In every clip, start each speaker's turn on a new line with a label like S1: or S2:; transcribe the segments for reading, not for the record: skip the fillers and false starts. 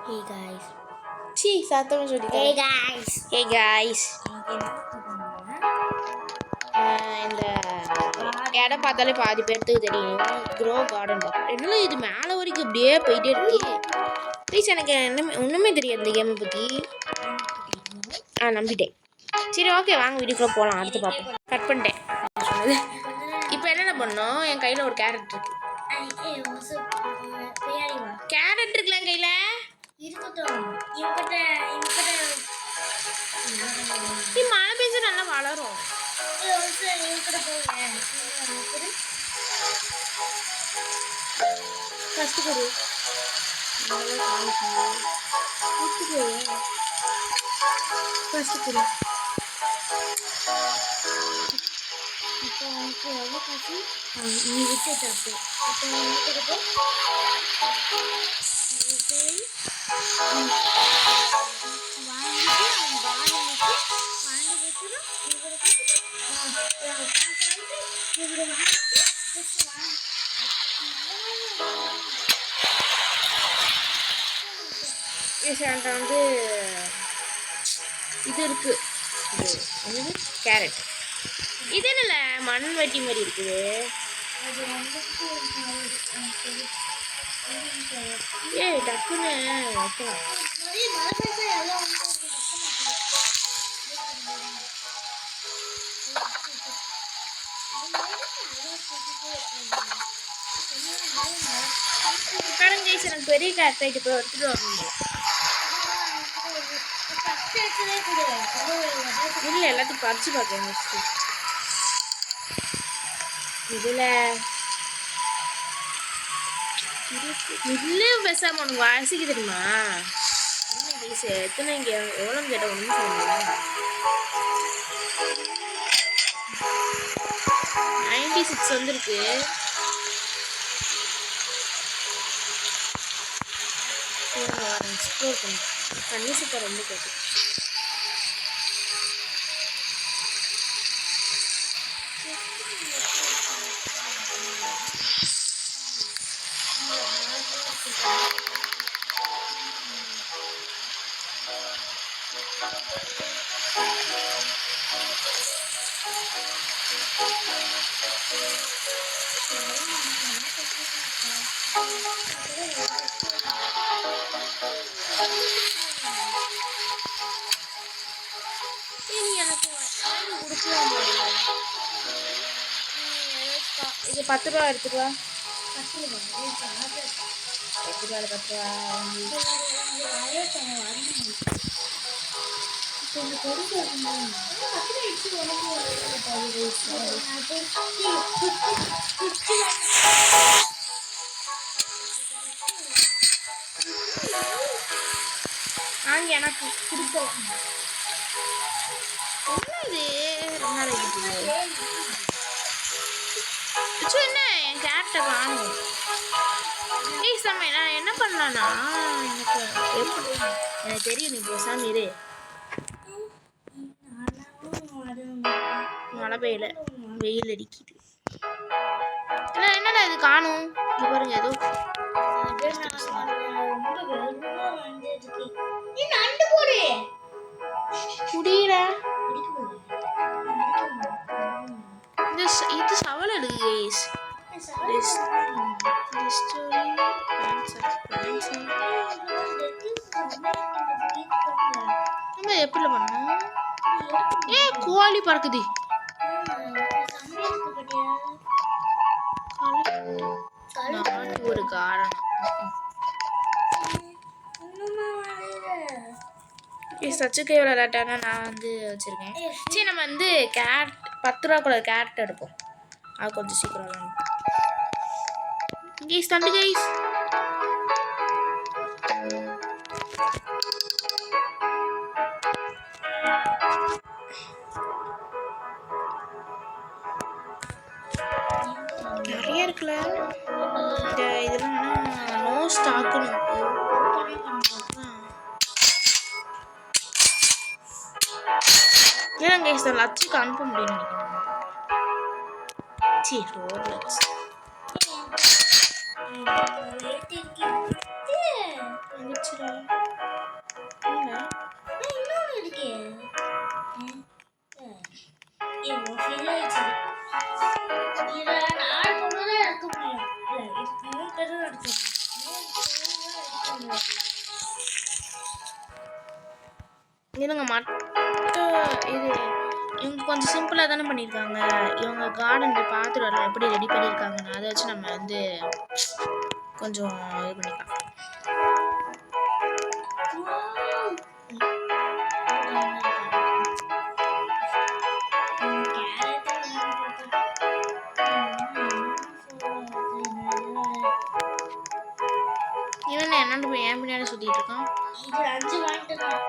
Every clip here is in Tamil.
S1: Hey guys.
S2: சி சத்தமா சொல்லி
S1: Hey guys.
S2: ஹே காய்ஸ் இந்த இடம் பார்த்தாலே பாதி பேர்த்துக்கு தெரியும் க்ரோ கார்டன் பார்க்க என்னல இது மேலே வரைக்கும் இப்படியே போயிட்டே இருக்கு ப்ளீஸ் எனக்கு ஒன்றுமே தெரியாது இந்த கேமை பற்றி நம்பிட்டேன் சரி ஓகே வாங்க வீட்டுக்குள்ளே போகலாம் அடுத்து பார்ப்போம் கட் பண்ணிட்டேன் சொன்னது இப்போ என்னென்ன பண்ணோம் என் கையில் ஒரு கேரட் இருக்கு கேரட் இருக்குல்ல என் கையில் மழை பெஞ்சு நல்லா வளரும் ஃபஸ்ட்டு கொடு ஃபஸ்ட்டு கொடு
S1: இப்போ உனக்கு எவ்வளோ காசு நீ விட்டு தப்பு இப்போ என்ன கொடுப்போம்
S2: என்கிட்ட வந்து இது இருக்கு இது கேரட் இது என்னல மண் வெட்டி மாதிரி இருக்குது ஏய் டக்குன்னு வைக்கலாம் எனக்கு பெரிய கேரட் ஆகிட்டு போய் எடுத்துட்டு வரணும் இல்லை எல்லாத்தையும் பறிச்சு பார்க்கேன் ஃபஸ்ட்டு இதில் இல்லை பேசாமல் உனக்கு வாசிக்க தெரியுமா என்ன கேஸ் எத்தனை இங்கே எவ்வளோ கேட்டால் ஒன்றும் சொல்லுங்க 96 வந்துருக்கு எக்ஸ்ப்ளோர் பண்ணி தண்ணி சூப்பர் ரொம்ப கேட்டு இது 10 ரூபா எடுத்துக்கோ 10 ரூபா 10 ரூபா எனக்கு கொடுக்கலாம் என்ன என் கேரட்டை காணும் ப்ளீஸ் நம்ம நான் என்ன பண்ணலான்னா எனக்கு எப்படி எனக்கு தெரியும் நீ பேசாம இரு மழை பெய்யல வெயில் அடிக்குது இல்லை என்னடா இது காணும் இது பாருங்க ஏதோ குடியில இது சவால் எடுக்கு நம்ம எப்படி பண்ணோம் கோழி பறக்குது ஒரு காரணம் சச்சுக்கை விளையாட்டானா நான் வந்து வச்சுருக்கேன் சரி நம்ம வந்து கேரட் 10 ரூபா கூட கேரட் எடுப்போம் அது கொஞ்சம் சீக்கிரம் கைஸ் தண்டு கைஸ் நிறைய இருக்குல்ல இந்த இதெல்லாம் நோ ஸ்டாக்குன்னு ஏன் கைஸ் லட்சுக்கு அனுப்ப முடியும்னு நினைக்கிறேன் சரி ரோட்லெட்ஸ் வந்துச்சுடா
S1: fill ஆயிடுச்சு. இதை 4 பொண்ணு தான் எடுக்க முடியும். இல்லை, இதுக்கு 3 பேர் தான் எடுக்க முடியும். 3 பேர் தான் எடுக்க முடியும்.
S2: இதுங்க இது இவங்க கொஞ்சம் சிம்பிளாக தானே பண்ணியிருக்காங்க. இவங்க கார்டன் போய் பார்த்துட்டு வரலாம் எப்படி ரெடி பண்ணியிருக்காங்கன்னு. அதை வச்சு நம்ம வந்து கொஞ்சம் இது பண்ணிக்கலாம். இவன் என்னன்னு போய் ஏன் பின்னாடி சுற்றிட்டு இருக்கான்.
S1: இது 5 வாங்கிட்டு தான்.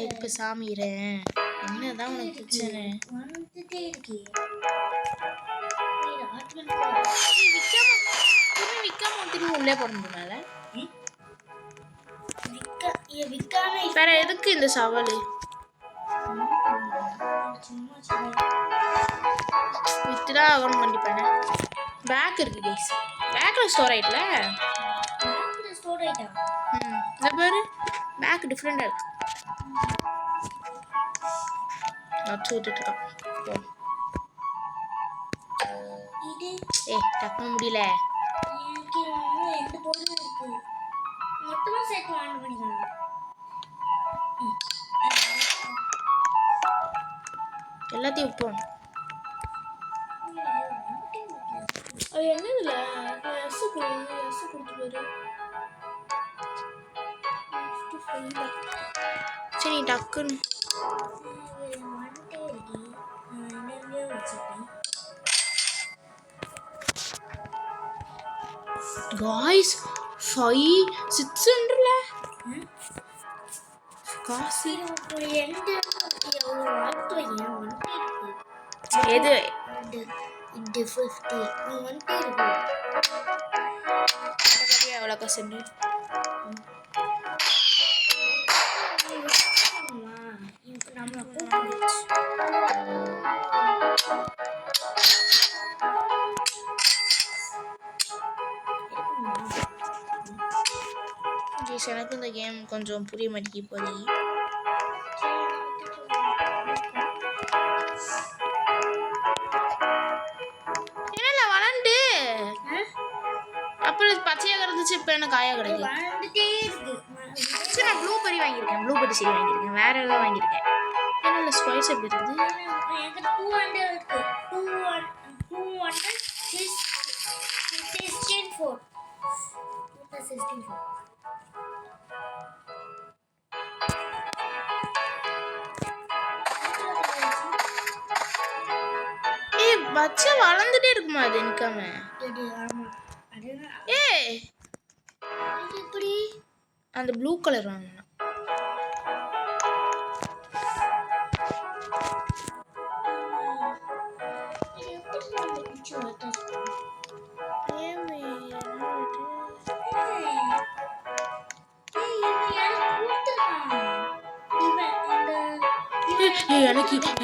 S2: இப்போ சாமிறேன் என்னதான் உனக்கு பிரச்சனை.
S1: வந்துட்டே இருக்கே.
S2: விற்காம திரும்பி உள்ளே போட முடியுமால.
S1: விற்காம
S2: வேற எதுக்கு இந்த சவால்? வித்துதான் ஆகணும் கண்டிப்பான. பேக் இருக்கு கைஸ். பேக்கில் ஸ்டோர் ஆயிட்டல. இந்த பாரு பேக் டிஃப்ரெண்டாக இருக்கு. நச்சு விட்டுட்டுருக்கான். டக்குன்னு முடியல. எல்லாத்தையும் விற்போம். அது என்னதுல எஸ் கொடுத்து பாரு. சரி டக்குன்னு காய்ஸ் 600ல காசு. எது எவ்வளோ காசு? எனக்கு இந்த கேம் கொஞ்சம் புரிய மாட்டேங்குது இப்போதைக்கு. என்னல வளர்ந்து அப்புறம் பச்சையாக இருந்துச்சு, இப்போ எனக்கு காயாக கிடைக்குது. சரி நான் ப்ளூபெரி வாங்கியிருக்கேன். ப்ளூபெரி சரி வாங்கியிருக்கேன். வேற ஏதாவது வாங்கியிருக்கேன். என்னல ஸ்பைஸ் எப்படி இருக்குது? பச்சை வளர்ந்துட்டே இருக்குமா அது நிக்காம? அந்த ப்ளூ கலர் வாங்கணும்.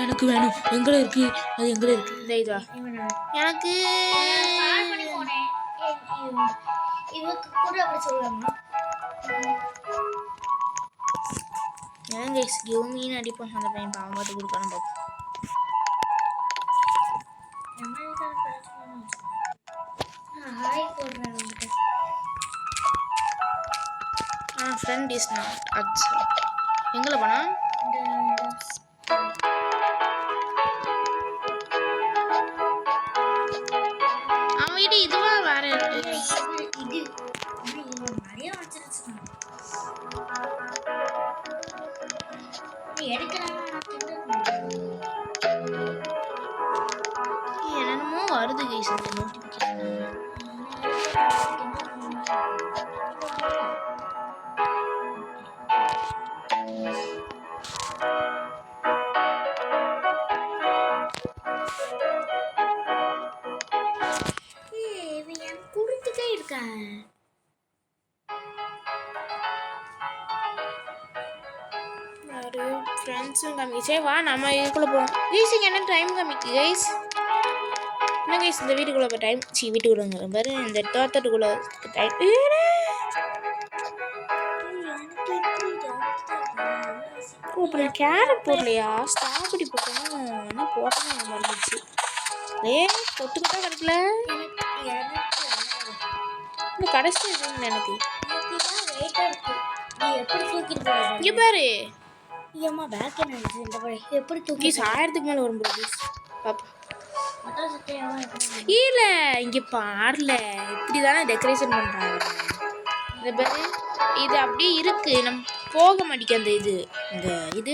S2: எனக்கு வேணும். எங்க இருக்கு அது? எங்க இருக்கு? இந்த இதா எனக்கு மீன் அடிப்போம். அந்த பையன் பாவம் பார்த்து கொடுக்கணும் பார்ப்போம். Friend is not accept. எங்கே போனா? அவன் வீட்டு இதுவா வேற இருக்கு. என்னமோ வருது கைஸ் இந்த நோட்டிஃபிகேஷன்.
S1: கொடுத்துட்டே இருக்கேன்.
S2: ஃப்ரெண்ட்ஸும் காமிச்சு வா நம்ம இதுக்குள்ளே போவோம். ஈஸிக்கு என்ன டைம் காமிக்கு கைஸ்? என்ன கைஸ் இந்த வீட்டுக்குள்ளே டைம் வீட்டுக்குள்ளே பாரு இந்த தோட்டத்துக்குள்ளே டைம் இப்போ நான் கேரட் போடலையா ஸ்ட்ராபெரி போட்டோம் என்ன போட்டோம் மறந்துச்சு கொத்து கொத்தா கிடைக்கல இன்னும் கடைசி இருக்குங்க எனக்கு இங்கே பாரு
S1: ஏம்மா பேக் என்ன இந்த பழி எப்படி தூக்கி
S2: ப்ளீஸ் 1000க்கு மேலே வரும்போது பாப்பா
S1: மொத்தம் சட்டையாவா
S2: இல்லை இங்கே பாடல இப்படி தானே டெக்கரேஷன் பண்ணுறாங்க இந்த பாரு இது அப்படியே இருக்கு நம்ம போக மாட்டேங்க அந்த இது இந்த இது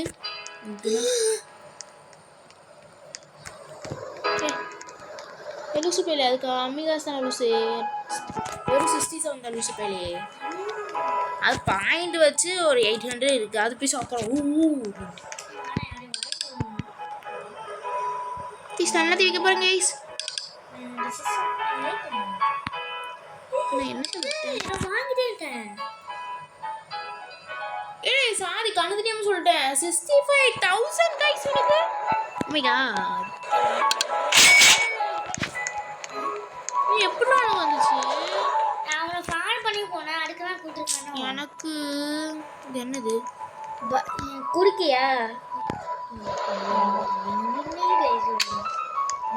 S2: லூசு பேலே அதுக்கு அம்மிகாஸ் தான் லூசு வெறும் 67 தான் லூசு பேலே அது பாயிண்ட் வச்சு ஒரு 800 இருக்கு அது போய் சாப்பிட்றோம் ப்ளீஸ் நல்லா வைக்க பாருங்க கைஸ் நான் என்ன
S1: வாங்கிட்டே இருக்கேன்
S2: ஏய் சாரி கண்ணு தெரியாம சொல்லிட்டேன் 65000 கைஸ் உனக்கு ஓ மை காட் நீ எப்படி வந்துச்சு
S1: நான் அவனை ஃபாலோ பண்ணி போனேன் அதுக்கெல்லாம் கொடுத்துருக்கானோ
S2: எனக்கு இது என்னது
S1: குடிக்கையா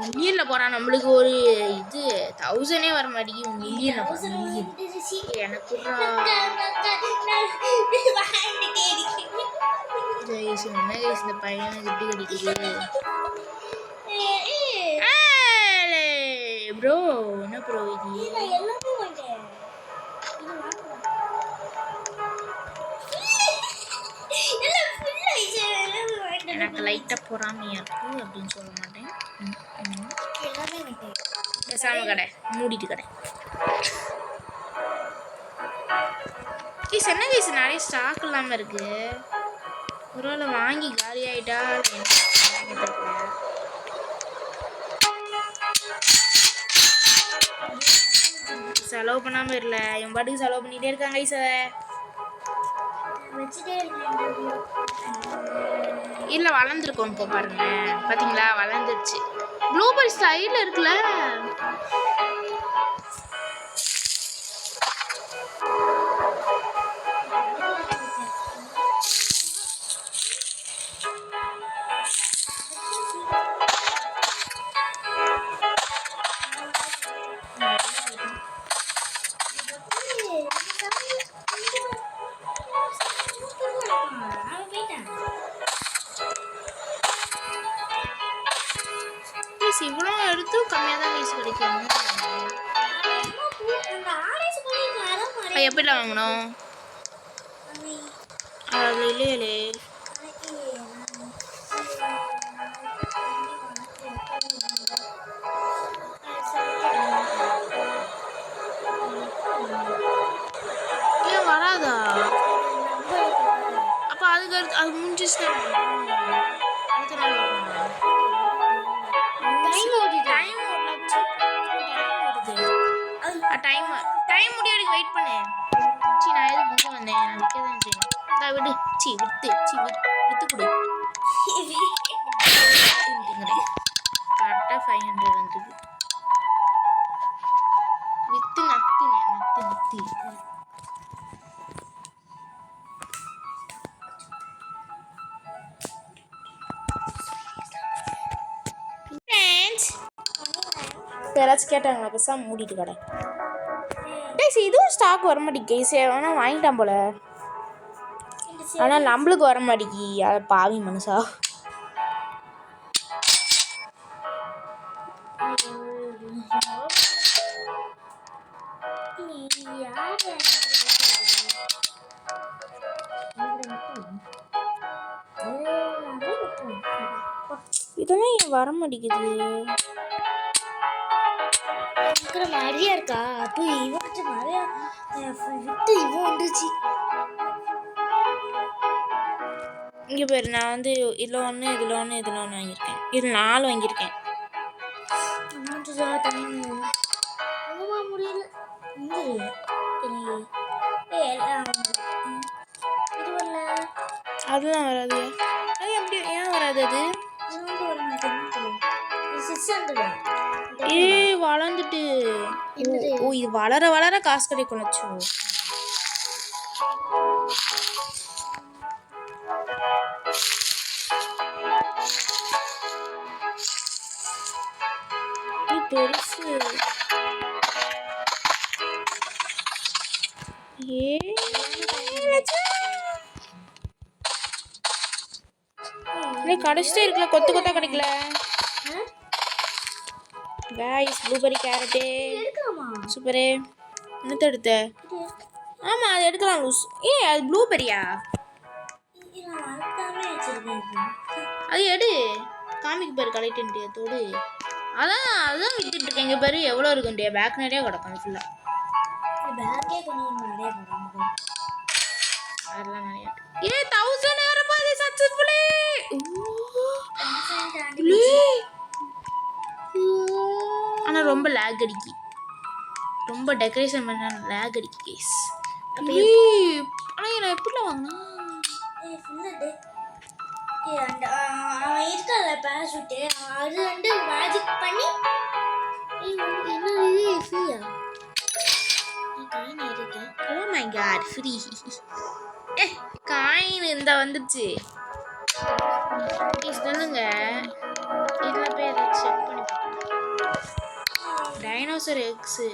S2: மில்லியன்ல போறான் நம்மளுக்கு ஒரு இது 1000 வர மாட்டேங்குது மில்லியன் எனக்கு இந்த பையனுக்கு எப்படி கிடைக்குது ப்ரோ என்ன ப்ரோ இது எனக்கு லைட்டாக பொறாமையா இருக்கு அப்படின்னு சொல்ல மாட்டேன் பேசாம கடை மூடிட்டு கடை என்ன கைஸ் நிறைய ஸ்டாக் இல்லாமல் இருக்கு ஒருவேளை வாங்கி காலி ஆயிட்டா செலவு பண்ணாமல் இல்ல என் பாட்டுக்கு செலவு பண்ணிகிட்டே இருக்காங்க கைஸ் இல்லை வளர்ந்துருக்கோம் இப்போ பாருங்க பார்த்தீங்களா வளர்ந்துருச்சு ப்ளூபெர்ரி ஸ்டைலில் இருக்குல்ல இவ்வளோ எடுத்து கம்மியாக தான் கைஸ் கிடைக்கும் எப்படில வாங்கணும் அது இல்லையே ஏன் வராதா அப்போ அதுக்கு அடுத்து அது முடிஞ்சிச்சு அடுத்த நாள் டைம் முடிய வெயிட் பண்ணு நான் எதுக்கு இங்கே வந்தேன் நான் விற்க தான் செய்யணும் விடு வித்து கொடு கரெக்டாக 500 வந்துருக்கு வித்து நத்தி யாராச்சும் கேட்டாங்களா பேசாம மூடிட்டு கடை இதுவும் ஸ்டாக் வர மாட்டேங்கி ஆனால் வாங்கிட்டான் போல ஆனால் நம்மளுக்கு வர மாட்டேங்கி அதை பாவி மனுஷா இதெல்லாம் ஏன் வர மாட்டேங்குது
S1: நிறையா இருக்கா அப்போ இவங்கிட்ட நிறையா விட்டு இவன் வந்துருச்சு
S2: இங்கே பேர் நான் வந்து இதில் ஒன்று இதில் வாங்கியிருக்கேன் இதில் 4 வாங்கியிருக்கேன்
S1: முடியல
S2: அதெல்லாம் வராது அது எப்படி ஏன் வராது அது வளர்ந்துட்டு ஓ இது வளர வளர காசு கிடைக்கும் லட்சம். பெருசு கடைசிட்டே இருக்குல்ல, கொத்து கொத்தா கிடைக்கல. Guys blueberry carrot super. என்னத்த எடுத்த? ஆமா அது எடுக்கலாம் லூஸ். அது ப்ளூபெரியா? அது எடு காமிக்கு பாரு கலெக்டன்ட்டு தோடு. அதான் வித்துட்டு இருக்கேன். இங்கே பாரு எவ்வளோ இருக்குண்டியா, பேக் நிறையா கிடக்கும் ஃபுல்லாக. அதெல்லாம் நிறையா 1000 ரூபாய் சக்ஸஸ்ஃபுல்லி. ஆனால் ரொம்ப லேக் அடிக்கி, ரொம்ப டெக்கரேஷன் பண்ண லேக் அடிக்கி கேஸ். ஆனால் நான் எப்படிலாம் வாங்கினா
S1: அவன் இருக்கல பேராசூட்டு அது வந்து மேஜிக் பண்ணி
S2: oh my god free. Coin இந்த வந்துச்சு. சொல்லுங்க இதில் போய் அதை செக் பண்ணி டைனோசர் எக்ஸு.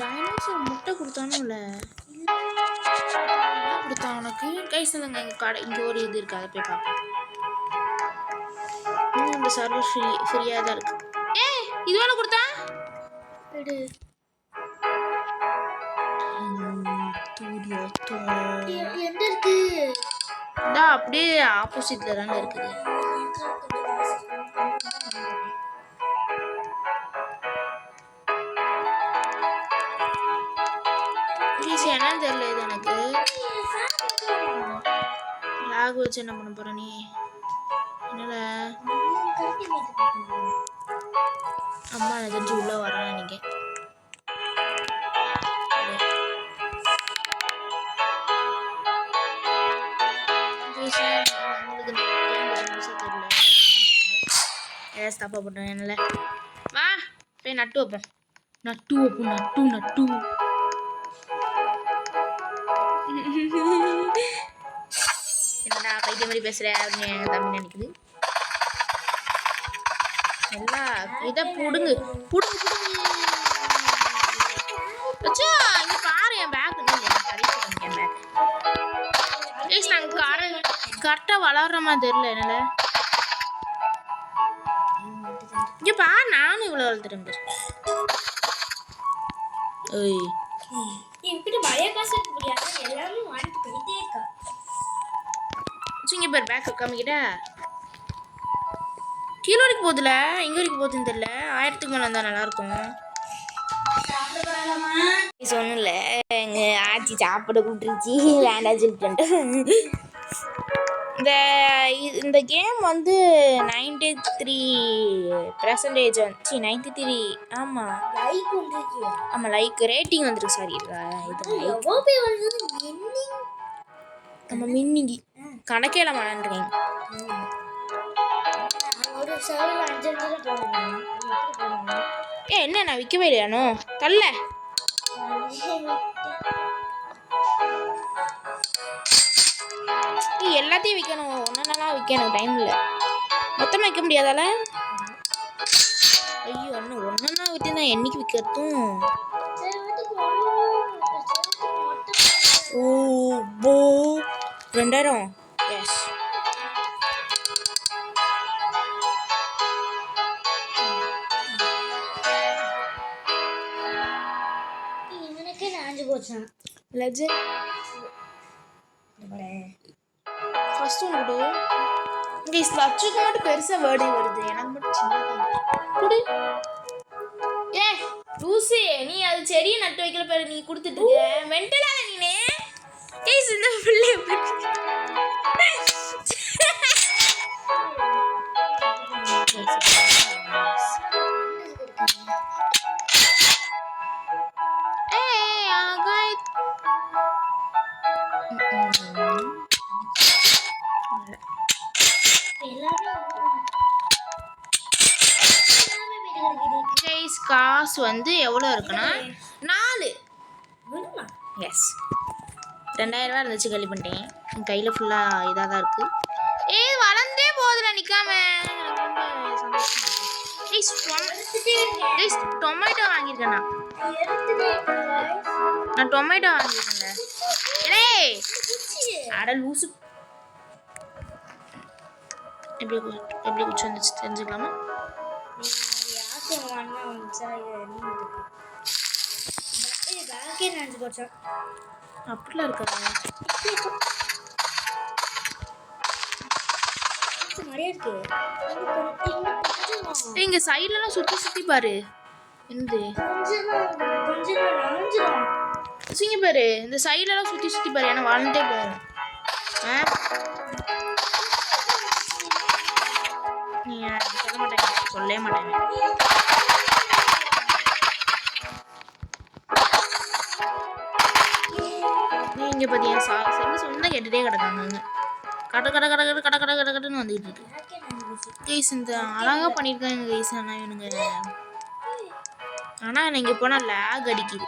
S2: டைனோசர் முட்டை கொடுத்தானும்ல, கொடுத்தா உனக்கு கை சொல்லுங்க. எங்கள் கடை இங்கே ஒரு இது இருக்குது, அதை போய் பார்ப்போம். இன்னும் இந்த சர்வர் ஃப்ரீயாக தான் இருக்கு. இது வேலை கொடுத்தா எடு.
S1: எங்க இருக்கு?
S2: அப்படியே ஆப்போசிட்ல தாங்க இருக்குது. என்னன்னு தெரியல இது எனக்கு. லாக் வச்சு என்ன பண்ண போற நீ? என்னல அம்மா நினைச்சு உள்ள வரான்னு நினைக்கிறேன். ஏதாவது தப்பா போட்டேன் என்னல. வா போய் நட்டு வைப்போம். நட்டு என்னடா பைத்திய மாதிரி பேசுற அப்படின்னு எங்க தம்பி நினைக்குது. எல்லாம் இதை புடுங்கு வச்சா இங்க பாரு என் பேக் என் பேக். நாங்கள் கரெக்டாக வளர்ற மாதிரி தெரியல என்னால. இங்க பாரு நானும் இவ்வளோ வளர்த்துட்டேன் பாரு.
S1: இப்படி மழைய காசு இருக்க முடியாது, எல்லாமே வாங்கிட்டு போயிட்டே இருக்கா.
S2: இங்க பாரு பேக் காமிக்கிட்டா கீழே வரைக்கும் போகுதுல, எங்க வரைக்கும் போகுதுன்னு தெரியல. 1000க்கு மேலே இருந்தால் நல்லா இருக்கும். சொன்னல எங்க ஆச்சி சாப்பிட கூப்பிட்டுருச்சு, வேண்டாம் சொல்லிட்டு. இந்த கேம் வந்து 93% வந்துச்சு. 93 ஆமாம் லைக் ரேட்டிங் வந்துருக்கு. சாரி நம்ம மின்னிங்கி கணக்கே இல்லாம விளாண்டுருக்கேன். என்ன நான் விற்கவே இல்லையானோ தள்ள. எல்லாத்தையும் விற்கணும், ஒன்றுனாலாம் விற்கணும், டைம் இல்லை. மொத்தமாக விற்க முடியாதால. ஐயோ ஒன்றுனா விற்றுனா என்னைக்கு விற்கிறதும். ஓ 2000 எஸ். லெஜெண்ட் ஃபர்ஸ்ட் ஒன் கொடு. இங்கே லட்சுக்கு மட்டும் பெருசாக வேர்டே வருது, எனக்கு மட்டும் சின்னதாக கொடு. லூசி நீ அது செடியை நட்டு வைக்கல பாரு, நீ கொடுத்துட்டு மென்டலான நீனே. இந்த பிள்ளை காசு வந்து எவ்வளோ இருக்குன்னா 4.
S1: விடுமா
S2: எஸ் 2000 ரூபா இருந்துச்சு, களி பண்ணிட்டேன். என் கையில் ஃபுல்லாக இதாக தான் இருக்குது. வளர்ந்தே போகுதுல நிற்காம. டொமேட்டோ வாங்கியிருக்கேண்ணா. நான் டொமேட்டோ வாங்கியிருக்கேன்ல. ஏய் அட லூசு. எப்படி எப்படி குச்சி வந்துச்சு தெரிஞ்சுக்கலாமா? அப்படிலாம் இருக்காது. இங்க சைட்லலாம் சுத்தி சுத்தி பாரு. என்னது சிங்க பாரு, இந்த சைட்லலாம் சுத்தி சுத்தி பாரு. ஏன்னா வாழ்ந்துட்டே போகும். நீ சொல்ல மாட்டேங்க, சொல்லவே மாட்டேங்க. நீ இங்க பாத்தியா சொன்னா கேட்டுட்டே கிடக்காங்க. கட கட கட கட கட கட கட கடன்னு வந்துட்டு இருக்கு. கைஸ் இந்த அழகா பண்ணியிருக்காங்க கைஸ். ஆனால் இவனுங்க ஆனால் இங்கே போனால் லேக் அடிக்குது,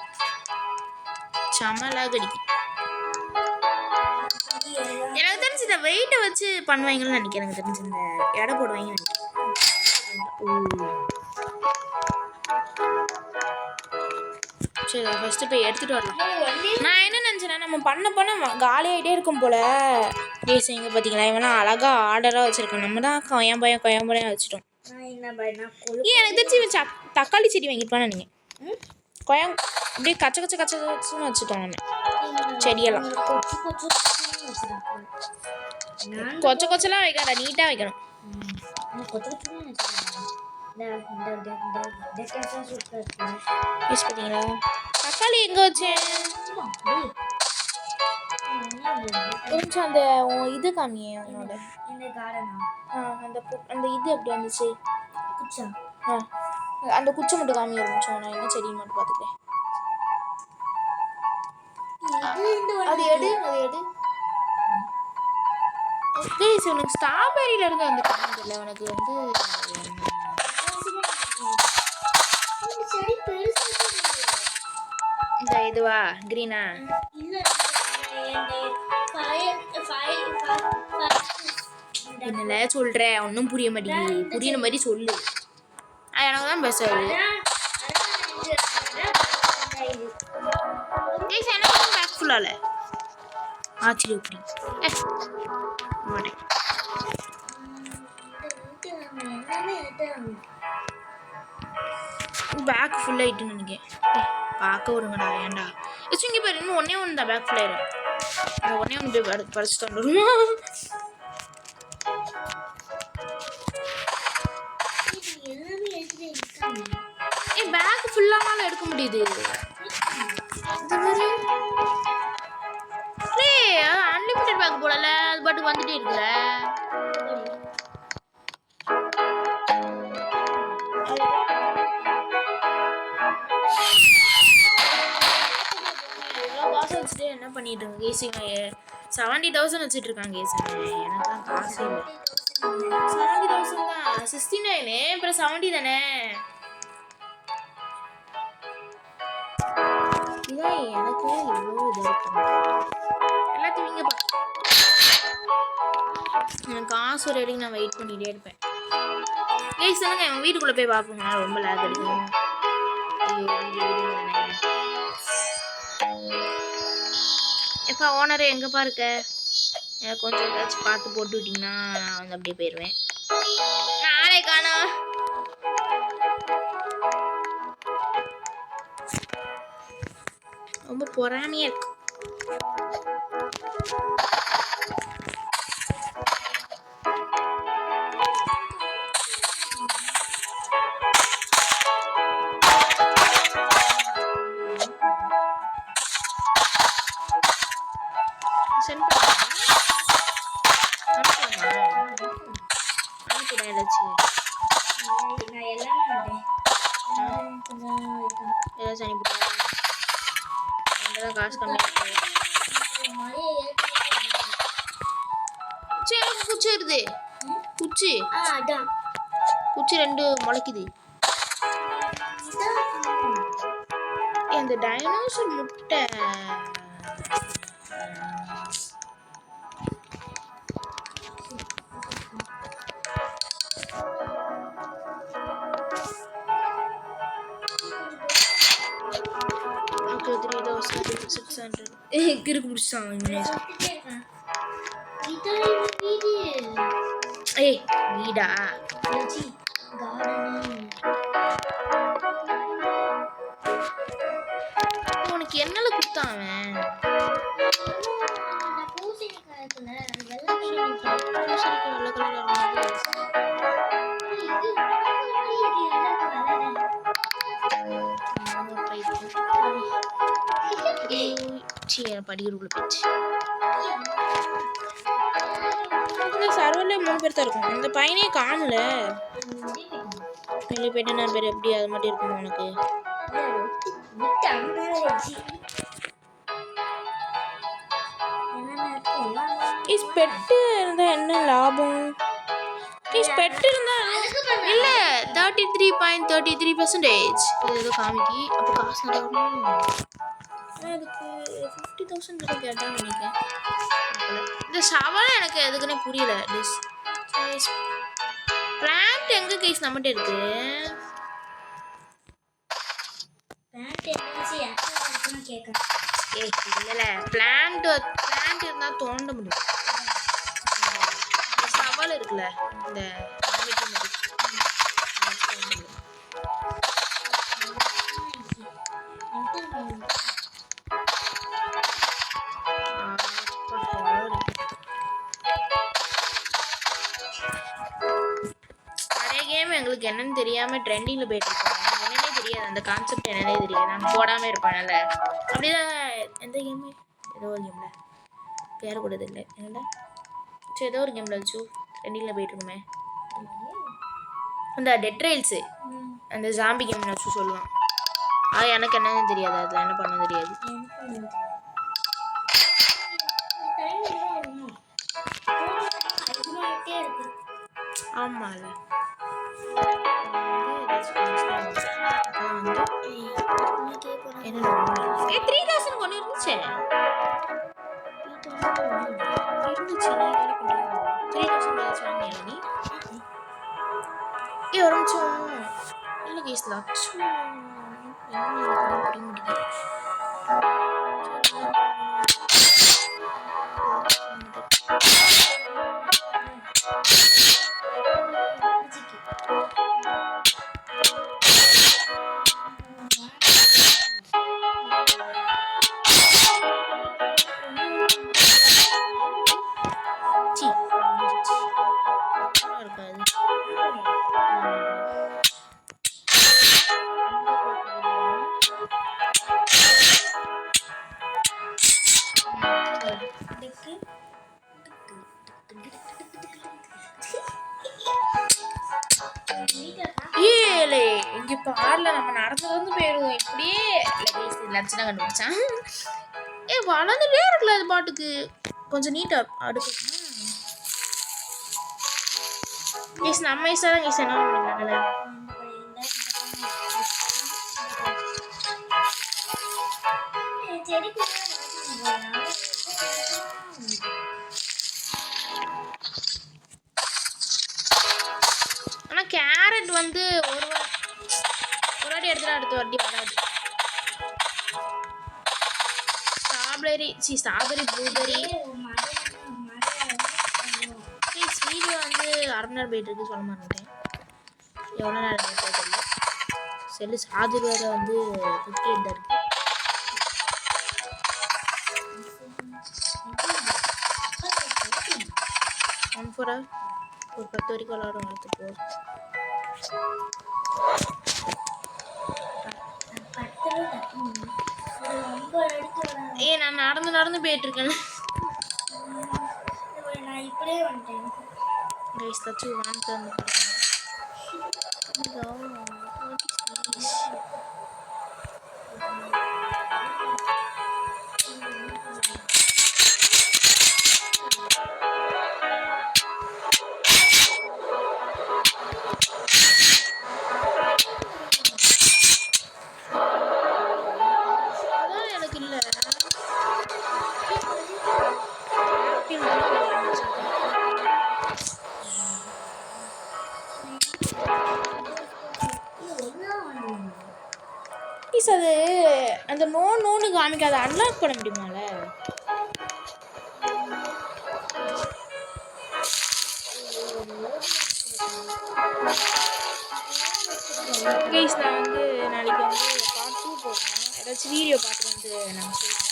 S2: செம லேக் அடிக்குது. எனக்கு தெரிஞ்சு இந்த வெயிட்டை வச்சு பண்ணுவாங்கன்னு நினைக்கிறேன். எனக்கு தெரிஞ்சு இந்த எடை போடுவாங்கன்னு நினைக்கிறேன். சரி ஃபஸ்ட்டு போய் எடுத்துகிட்டு வரலாம். நான் என்ன நினச்சேன்னா நம்ம பண்ண காலியாகிட்டே இருக்கும் போல். டேஸ் எங்கே பார்த்தீங்களா, இவெல்லாம் அழகாக ஆர்டராக வச்சுருக்கோம். நம்ம தான் கொயம்பயம் வச்சுட்டோம். எனக்கு தெரிஞ்சு இவன் தக்காளி செடி வாங்கியிருப்பான்னு நீங்கள் அப்படியே கச்ச கச்சன்னு வச்சுட்டோம். நம்ம செடியெல்லாம் கொச்செல்லாம் வைக்காத, நீட்டாக வைக்கணும். பார்த்தீங்களா தக்காளி எங்கே வச்சேன்? கொஞ்சம் அந்த இது காமியே உன்னோட அந்த இது எப்படி வந்துச்சு? குச்சா அந்த குச்சை மட்டும் காமி இருந்துச்சோம். நான் என்ன செடின்னு மட்டும் பார்த்துக்கிறேன். அது எடு உனக்கு ஸ்ட்ராபெரியில இருந்து வந்து காமிக்கல. உனக்கு வந்து இந்த இதுவா கிரீனா? என்னல சொல்ற, ஒன்றும் புரிய மாட்டேங்குது. புரியுற மாதிரி சொல்லு. எனக்கு தான் பேசாது. எனக்கு பேக் ஃபுல்லால ஆச்சரிய புரி மாட்டேன். பேக் ஃபுல்லாகிட்டுன்னு நினைக்கிறேன். பார்க்க வருங்கடா, ஏன்டா இங்கே பேர் இன்னும் ஒன்று தான் பேக் ஃபுல்லாயிரும். ஒன்றே ஒன்று போய் பறிச்சுட்டு வந்துடுமா? பேக் ஃபுல்லானாலும் எடுக்க முடியுது. அன்லிமிட்டட் பேக் போடல, அது பாட்டுக்கு வந்துட்டே இருக்குல்ல. காசு வச்சுட்டு என்ன பண்ணிட்டு இருங்க கேசிங்க? 70,000 வச்சுட்டு இருக்காங்க கேசிங்க. எனக்கு தான் காசு இல்லை. 70,000 தான். 69 அப்புறம் 70 தானே. இதான் எனக்கு இவ்வளோ இதாக இருக்கும். எல்லாத்தையும் இங்கே எனக்கு காசு ஒரு இடத்துக்கு நான் வெயிட் பண்ணிகிட்டே இருப்பேன். கேஸ் சொல்லுங்க, என் வீட்டுக்குள்ளே போய் பார்ப்போங்க. ரொம்ப லேக் அடிக்கும். எப்பா ஓனரு எங்கேப்பா இருக்க? எனக்கு கொஞ்சம் ஏதாச்சும் பார்த்து போட்டு விட்டிங்கன்னா நான் வந்து அப்படியே போயிடுவேன். நாளை காணோம். ரொம்ப பொறாமையாக இருக்கு. சென்ட் காசு கம்மியாக குச்சி வருது. குச்சி 2 முளைக்குது. அந்த டைனோசர் முட்டை ஓகே 3600 கிறுக்கு பிடிச்சான் ஏய் வீடா உனக்கு என்னல கொடுத்தான் அவன் படிக்கிறதுக்குள்ள போச்சு சர்வர்ல 3 பேர் தான் இருக்கும் அந்த பையனே காணல வெளியே போயிட்டு நான் பேர் எப்படி அது மட்டும் இருக்குமா உனக்கு பெட்டு இருந்தா என்ன லாபம் பெட்டு இருந்தா இல்ல 33.33% ஏதோ காமிக்கி அப்போ காசு நிறைய அதுக்கு 50,000 கேட்டான் நினைக்கிறேன் இந்த சவால் எனக்கு எதுக்குன்னே புரியல பிளான்ட் எங்க கேஸ் நம்மகிட்ட இருக்கு இல்ல பிளான்ட் இருந்தா தோண்ட முடியும் சவால் இருக்குல்ல இந்த எங்களுக்கு என்னன்னு தெரியாம ட்ரெண்டிங்ல போயிட்டு இருக்கோம் என்னன்னே தெரியாது அந்த கான்செப்ட் என்னன்னே தெரியாது நாங்கள் போடாம இருப்பாங்கல்ல அப்படிதான் எந்த கேமு ஏதோ ஒரு கேம்ல பேர கூடது இல்லை என்னடா சரி ஏதோ ஒரு கேம்ல வச்சு ட்ரெண்டிங்ல போயிட்டு இருக்குமே அந்த டெட் ட்ரைல்ஸு அந்த ஜாம்பி கேம் வச்சு சொல்லுவான் எனக்கு என்னன்னு தெரியாது அதில் என்ன பண்ண தெரியாது ஆமால என்ன 3000 கொண்டு இருந்துச்சு ஒரு நிமிஷம் இல்லை கேஸ் லட்சம் இங்க பார்ல நம்ம நடந்து வந்து போயிடுவோம் இப்படியே லட்சணம் கண்டுபிடிச்சான் வளர்ந்துட்டே இருக்குல்ல அது பாட்டுக்கு கொஞ்சம் நீட்டா அடுக்கணும் நம்ம வயசா தான் என்ன பண்ணுவாங்கல்ல ஆனா கேரட் வந்து ஒரு வாட்டி எடுத்துட்டா அடுத்த வாட்டி வராது ஸ்ட்ராபெரி ப்ளூபெரி வீடியோ வந்து 1/2 மணி நேரம் போயிட்டு இருக்கு சொல்ல மாட்டேன் எவ்வளோ நேரம் தெரியல செல்லு சார்ஜர் வேறு வந்து 58 தான் இருக்கு ஒரு 10 வரைக்கும் விளாடும் வளர்த்துப்போ நான் நடந்து போயிட்டு இருக்கேன் நான் இப்படியே வந்துட்டேன் கைஸ் லட்சு வாங்கிட்டு வந்து கைஸ் அது அந்த நோன்னு காமிக்காத அன்லாக் பண்ண முடியுமால? கைஸ் நான் வந்து நாளைக்கு வந்து பார்ட் 2 போடுறேன். ஏதாச்சும் வீடியோ பார்த்து வந்து நான் சொல்கிறேன்.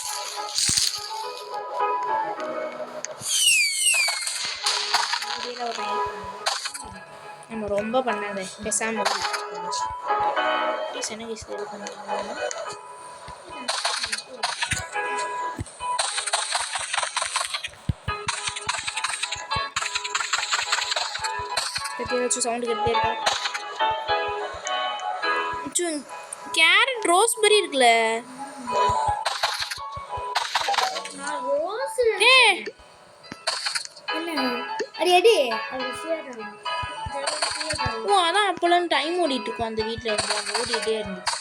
S2: நம்ம ரொம்ப பண்ணாத பேசாம ப்ளீஸ். என்ன கைஸ் இது பண்ணுறாங்க? ஏதாச்சும் சவுண்டு கேட்டே இருக்கா? கேரட் ரோஸ்பெரி இருக்குல்ல, ஓ அதான் அப்போல்லாம் டைம் ஓடிட்டு இருக்கோம் அந்த வீட்டில் இருந்து. அங்கே ஓடிட்டே இருந்துச்சு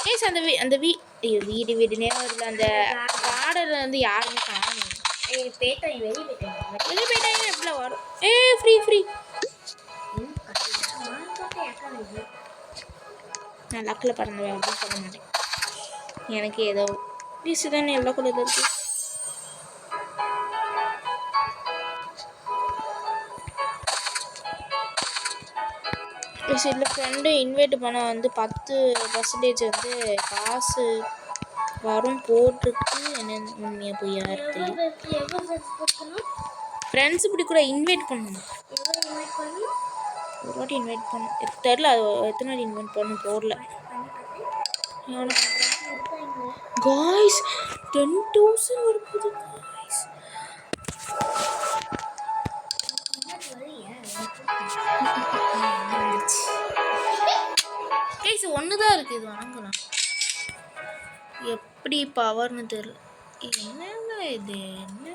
S2: கேஸ். அந்த வீடுனே வரல. அந்த கார்டனில் வந்து யாருமே காணும். வெளியே போயிட்டாங்க எப்படிலாம் வரும்? ஃப்ரீ நான் லக்கில் பறந்துவேன் அப்படின்னு சொல்ல மாட்டேன். எனக்கு ஏதோ டிஸ் தானே எவ்வளோ கூட இருக்குது. இதில் ஃப்ரெண்டு இன்வைட் பண்ண வந்து 10% வந்து காசு வரும் போட்டிருக்கு. என்ன உண்மையாக போய் யார் தெரியும்? ஃப்ரெண்ட்ஸ் இப்படி கூட இன்வைட் பண்ணணும். ஒரு வாட்டி இன்வைட் பண்ண தெரில, அது எத்தனை வாட்டி இன்வைட் பண்ண போடல. காய்ஸ் 10,000 வருது காய்ஸ். கைஸ் ஒன்று தான் இருக்குது. இது வாங்கலாம். எப்படி பவர்னு தெரியல. என்னங்க இது? என்ன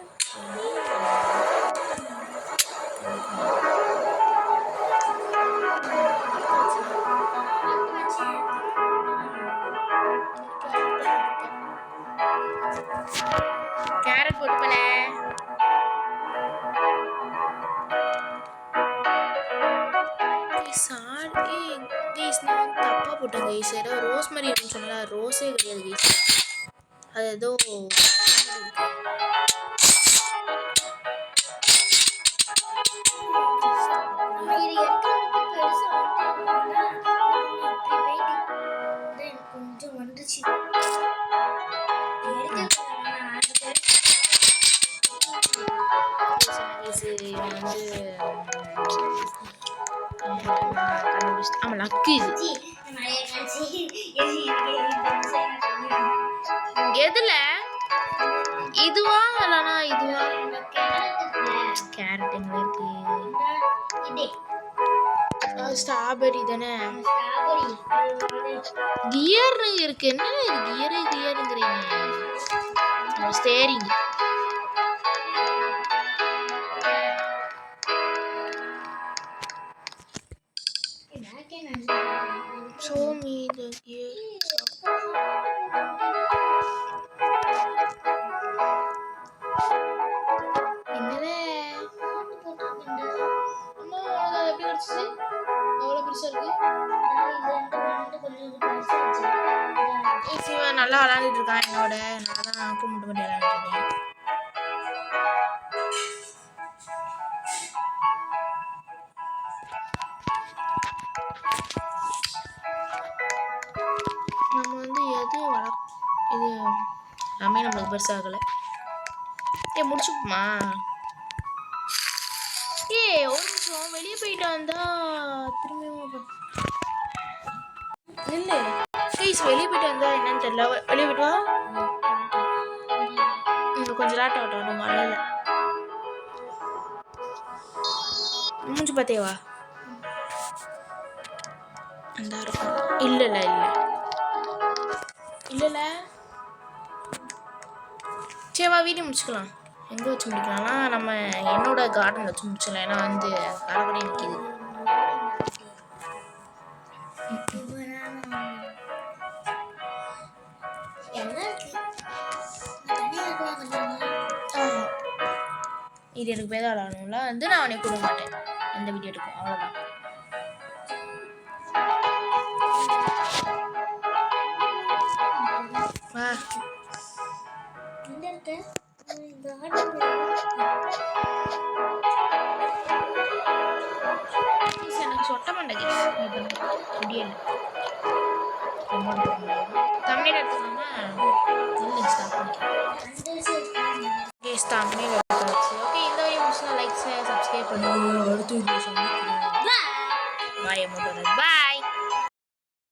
S2: கேரட் போட்டு போல. நான் தப்பா போட்டேன் கைஸ். ஏதோ ரோஸ்மெரி இருக்குன்னு சொன்னா ரோஸே கிடையாது கைஸ். அது ஏதோ கொஞ்சம் வந்துச்சு. ஆமா லக்கு இது. எதுல இதுவா இல்லனா இதுவா? கேரட் எங்க இருக்கு? ஸ்ட்ராபெரி தானே. கியர்னு இருக்கு. என்ன இது கியருங்கிறீங்க? Steering. Show me the gear. என்னடே அம்மா அது எப்படி கிடைச்சிச்சு? எவ்வளோ பெருசா இருக்கு? இவன் நல்லா விளையாண்டுட்டு இருக்கான் என்னோட. நான் தான் கும்பிட்டு மட்டும் விளையாண்டுட்டு இருக்கேன். நம்ம வந்து எது இது எல்லாமே நம்மளுக்கு பெருசாகலை. முடிச்சுக்குமா? ஒரு நிமிஷம் வெளியே போயிட்டு வந்தா திரும்பியும் இல்லை ப்ளீஸ். வெளியே போயிட்டு வந்தா என்னன்னு தெரியல. வெளியே போயிட்டு வா. கொஞ்சம் லேட் ஆகட்டும். நம்ம வரல மூஞ்சி பார்த்தே வா. அந்த இல்லைல்ல சரி வா வீடியோ முடிச்சுக்கலாம். எங்கே வச்சு முடிக்கலாம்னா நம்ம என்னோட கார்டன் வச்சு முடிச்சிடலாம். ஏன்னா வந்து காரக்குடி நிற்கிது. இது எனக்கு பேத விளாடணும்ல வந்து நான் அவனை கொடுக்க மாட்டேன். எந்த வீடியோ எடுக்கும் அவ்வளோதான். ப்ளீஸ் எனக்கு சொட்ட மாட்டேங்குது முடியல தமிழ் எடுத்துக்கோங்க இல்லை ஸ்டாப் பண்ணிக்கிறேன் கேஸ் தமிழ் எடுத்தாச்சு ஓகே இந்த வீடியோ முடிச்சுனா லைக் சப்ஸ்கிரைப் பண்ணுங்க அடுத்த வீடியோ சந்திக்கிறேன் பாய் அமௌண்ட் பாய்